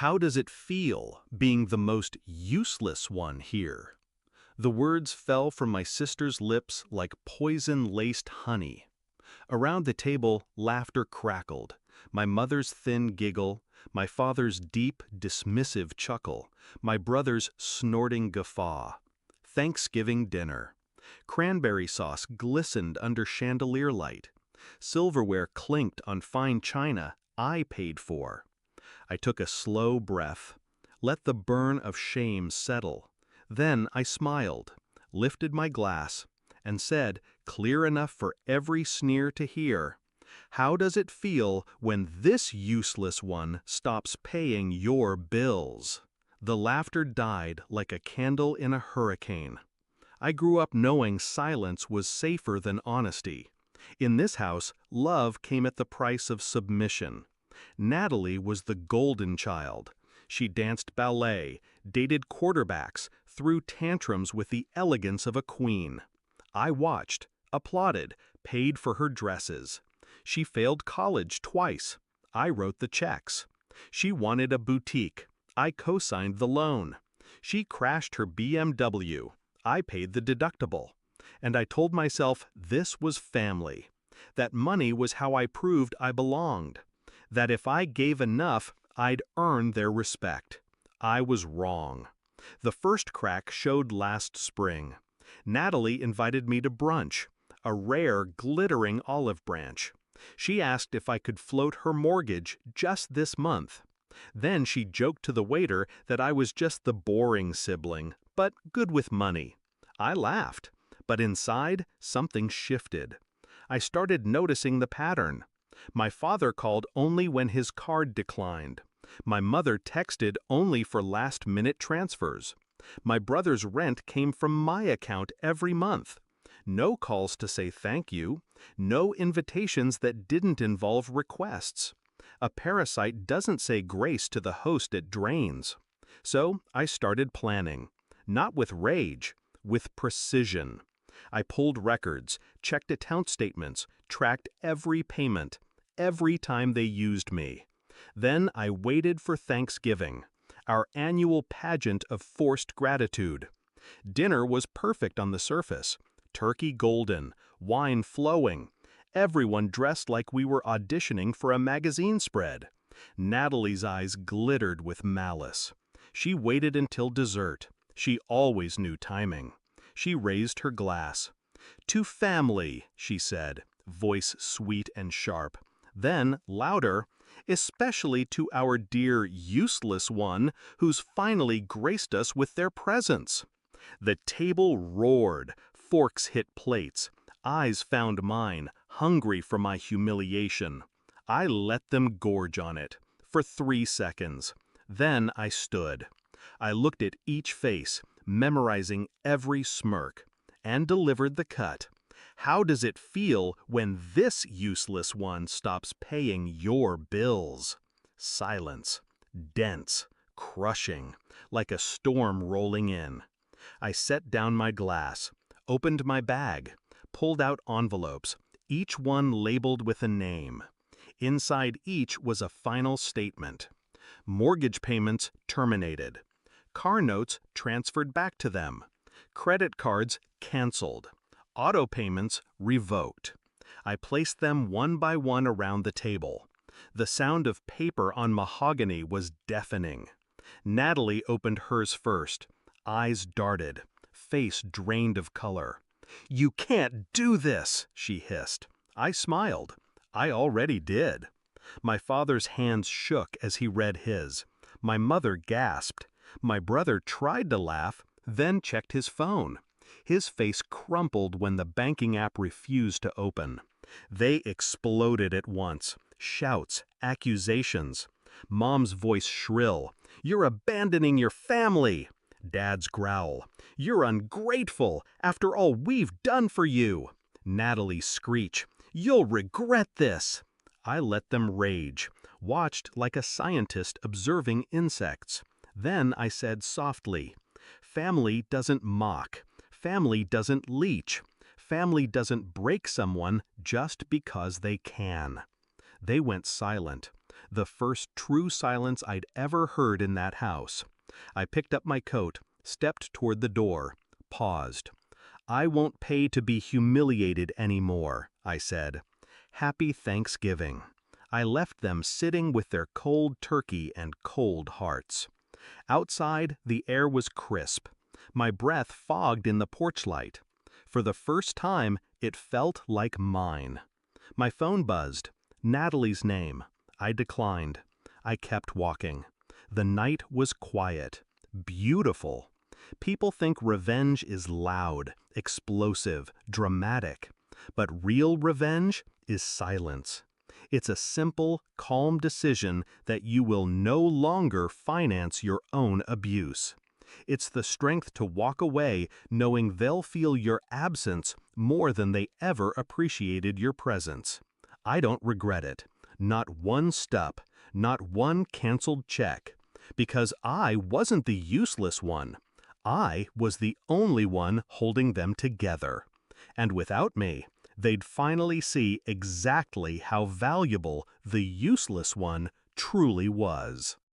How does it feel being the most useless one here? The words fell from my sister's lips like poison-laced honey. Around the table, laughter crackled. My mother's thin giggle, my father's deep, dismissive chuckle, my brother's snorting guffaw. Thanksgiving dinner. Cranberry sauce glistened under chandelier light. Silverware clinked on fine china I paid for. I took a slow breath, let the burn of shame settle. Then I smiled, lifted my glass, and said, clear enough for every sneer to hear, "How does it feel when this useless one stops paying your bills?" The laughter died like a candle in a hurricane. I grew up knowing silence was safer than honesty. In this house, love came at the price of submission. Natalie was the golden child. She danced ballet, dated quarterbacks, threw tantrums with the elegance of a queen. I watched, applauded, paid for her dresses. She failed college twice. I wrote the checks. She wanted a boutique. I co-signed the loan. She crashed her BMW. I paid the deductible. And I told myself this was family. That money was how I proved I belonged. That if I gave enough, I'd earn their respect. I was wrong. The first crack showed last spring. Natalie invited me to brunch, a rare, glittering olive branch. She asked if I could float her mortgage just this month. Then she joked to the waiter that I was just the boring sibling, but good with money. I laughed, but inside, something shifted. I started noticing the pattern. My father called only when his card declined. My mother texted only for last-minute transfers. My brother's rent came from my account every month. No calls to say thank you. No invitations that didn't involve requests. A parasite doesn't say grace to the host it drains. So I started planning. Not with rage, with precision. I pulled records, checked account statements, tracked every payment, every time they used me. Then I waited for Thanksgiving, our annual pageant of forced gratitude. Dinner was perfect on the surface, turkey golden, wine flowing, everyone dressed like we were auditioning for a magazine spread. Natalie's eyes glittered with malice. She waited until dessert. She always knew timing. She raised her glass. "To family," she said, voice sweet and sharp. Then, louder, "especially to our dear useless one who's finally graced us with their presence." The table roared, forks hit plates, eyes found mine, hungry for my humiliation. I let them gorge on it, for 3 seconds. Then I stood. I looked at each face, memorizing every smirk, and delivered the cut. How does it feel when this useless one stops paying your bills? Silence, dense, crushing, like a storm rolling in. I set down my glass, opened my bag, pulled out envelopes, each one labeled with a name. Inside each was a final statement. Mortgage payments terminated. Car notes transferred back to them. Credit cards canceled. Auto payments revoked. I placed them one by one around the table. The sound of paper on mahogany was deafening. Natalie opened hers first. Eyes darted. Face drained of color. "You can't do this," she hissed. I smiled. I already did. My father's hands shook as he read his. My mother gasped. My brother tried to laugh, then checked his phone. His face crumpled when the banking app refused to open. They exploded at once. Shouts, accusations. Mom's voice shrill. "You're abandoning your family." Dad's growl. "You're ungrateful after all we've done for you." Natalie's screech. "You'll regret this." I let them rage, watched like a scientist observing insects. Then I said softly, "Family doesn't mock. Family doesn't leech. Family doesn't break someone just because they can." They went silent, The first true silence I'd ever heard in that house. I picked up my coat, stepped toward the door, paused. "I won't pay to be humiliated anymore," I said. "Happy Thanksgiving." I left them sitting with their cold turkey and cold hearts. Outside, the air was crisp. My breath fogged in the porch light. For the first time, it felt like mine. My phone buzzed. Natalie's name. I declined. I kept walking. The night was quiet. Beautiful. People think revenge is loud, explosive, dramatic. But real revenge is silence. It's a simple, calm decision that you will no longer finance your own abuse. It's the strength to walk away knowing they'll feel your absence more than they ever appreciated your presence. I don't regret it. Not one step, not one canceled check. Because I wasn't the useless one. I was the only one holding them together. And without me, they'd finally see exactly how valuable the useless one truly was.